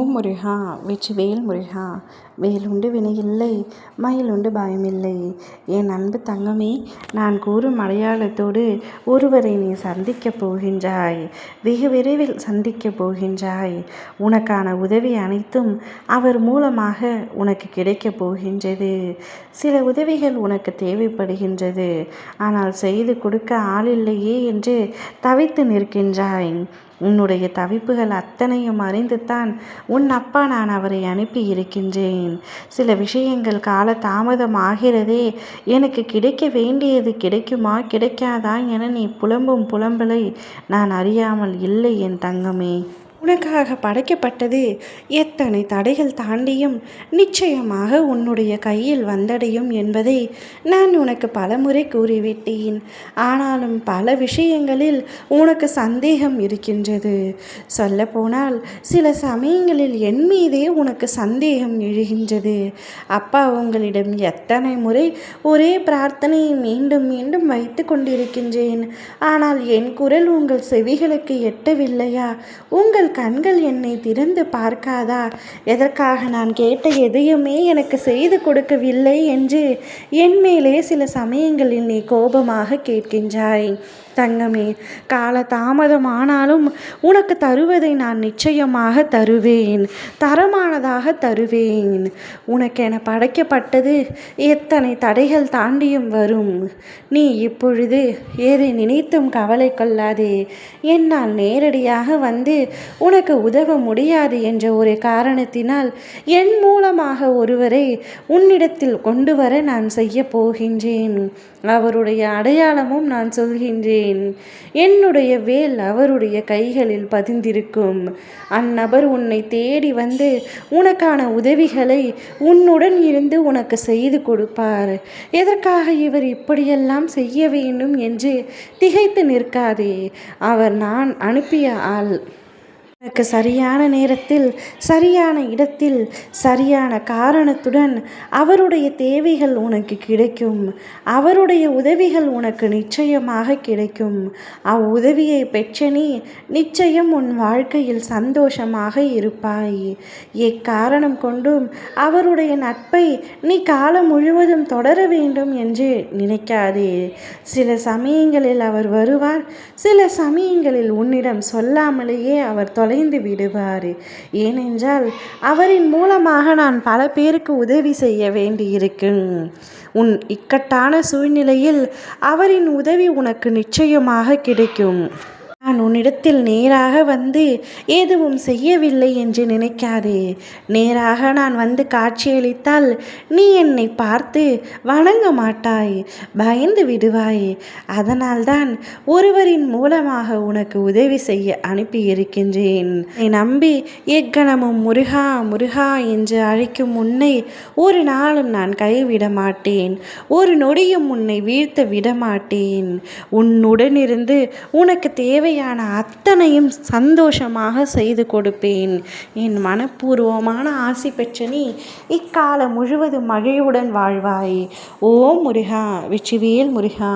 ஓம் முருகா வெற்றிவேல் முருகா. வேலுண்டு வினையில்லை, மயிலுண்டு பயமில்லை. என் அன்பு தங்கமே, நான் கூறும் அடையாளத்தோடு ஒருவரை நீ சந்திக்கப் போகின்றாய். வெகு விரைவில் சந்திக்கப் போகின்றாய். உனக்கான உதவி அனைத்தும் அவர் மூலமாக உனக்கு கிடைக்கப் போகின்றது. சில உதவிகள் உனக்கு தேவைப்படுகின்றது. ஆனால் செய்து கொடுக்க ஆளில்லையே என்று தவித்து நிற்கின்றாய். உன்னுடைய தவிப்புகள் அத்தனையும் அறிந்துதான் உன் அப்பா நான் அவரை அனுப்பி இருக்கின்றேன். சில விஷயங்கள் கால தாமதம் ஆகிறதே, எனக்கு கிடைக்க வேண்டியது கிடைக்குமா கிடைக்காதா என நீ புலம்பும் புலம்பலை நான் அறியாமல் இல்லை என் தங்கமே. உனக்காக படைக்கப்பட்டது எத்தனை தடைகள் தாண்டியும் நிச்சயமாக உன்னுடைய கையில் வந்தடையும் என்பதை நான் உனக்கு பலமுறை கூறிவிட்டேன். ஆனாலும் பல விஷயங்களில் உனக்கு சந்தேகம் இருக்கின்றது. சொல்லப்போனால் சில சமயங்களில் என் மீதே உனக்கு சந்தேகம் எழுகின்றது. அப்பா உங்களிடம் எத்தனை முறை ஒரே பிரார்த்தனையை மீண்டும் மீண்டும் வைத்து கொண்டிருக்கின்றேன். ஆனால் என் குரல் உங்கள் செவிகளுக்கு எட்டவில்லையா? உங்கள் கண்கள் என்னை திறந்து பார்க்காதா? எதற்காக நான் கேட்ட எதையுமே எனக்கு செய்து கொடுக்கவில்லை என்று என் மேலே சில சமயங்களில் நீ கோபமாக கேட்கின்றாய். தங்கமே, கால தாமதமானாலும் உனக்கு தருவதை நான் நிச்சயமாக தருவேன். தரமானதாக தருவேன். உனக்கென படைக்கப்பட்டது எத்தனை தடைகள் தாண்டியும் வரும். நீ இப்பொழுது எதை நினைத்தும் கவலை கொள்ளாதே. என்னால் நேரடியாக வந்து உனக்கு உதவ முடியாது என்ற ஒரு காரணத்தினால் என் மூலமாக ஒருவரை உன்னிடத்தில் கொண்டு வர நான் செய்ய போகின்றேன். அவருடைய அடையாளமும் நான் சொல்கின்றேன். என்னுடைய வேல் அவருடைய கைகளில் பதிந்திருக்கும். அந்நபர் உன்னை தேடி வந்து உனக்கான உதவிகளை உன்னுடன் இருந்து உனக்கு செய்து கொடுப்பார். எதற்காக இவர் இப்படியெல்லாம் செய்ய வேண்டும் என்று திகைத்து நிற்காதே. அவர் நான் அனுப்பிய ஆள். உனக்கு சரியான நேரத்தில் சரியான இடத்தில் சரியான காரணத்துடன் அவருடைய தேவைகள் உனக்கு கிடைக்கும். அவருடைய உதவிகள் உனக்கு நிச்சயமாக கிடைக்கும். அவ்வுதவியை பெற்ற நீ நிச்சயம் உன் வாழ்க்கையில் சந்தோஷமாக இருப்பாய். எக்காரணம் கொண்டும் அவருடைய நட்பை நீ காலம் முழுவதும் தொடர வேண்டும் என்று நினைக்காதே. சில சமயங்களில் அவர் வருவார், சில சமயங்களில் உன்னிடம் சொல்லாமலேயே அவர் தொலைந்து விடுவார். ஏனென்றால் அவரின் மூலமாக நான் பல பேருக்கு உதவி செய்ய வேண்டியிருக்கும். உன் இக்கட்டான சூழ்நிலையில் அவரின் உதவி உனக்கு நிச்சயமாக கிடைக்கும். நான் உன்னிடத்தில் நேராக வந்து எதுவும் செய்யவில்லை என்று நினைக்காதே. நேராக நான் வந்து காட்சியளித்தால் நீ என்னை பார்த்து வணங்க மாட்டாய், பயந்து விடுவாய். அதனால்தான் ஒருவரின் மூலமாக உனக்கு உதவி செய்ய அனுப்பியிருக்கின்றேன். என்னை நம்பி எக்கணமும் முருகா முருகா என்று அழைக்கும் உன்னை ஒரு நாளும் நான் கைவிட மாட்டேன். ஒரு நொடியும் உன்னை வீழ்த்த விடமாட்டேன். உன்னுடனிருந்து உனக்கு தேவை அத்தனையும் சந்தோஷமாக செய்து கொடுப்பேன். என் மனப்பூர்வமான ஆசி பெற்ற நீ இக்காலம் முழுவதும் மகிழ்வுடன் வாழ்வாய். ஓம் முருகா வெற்றிவேல் முருகா.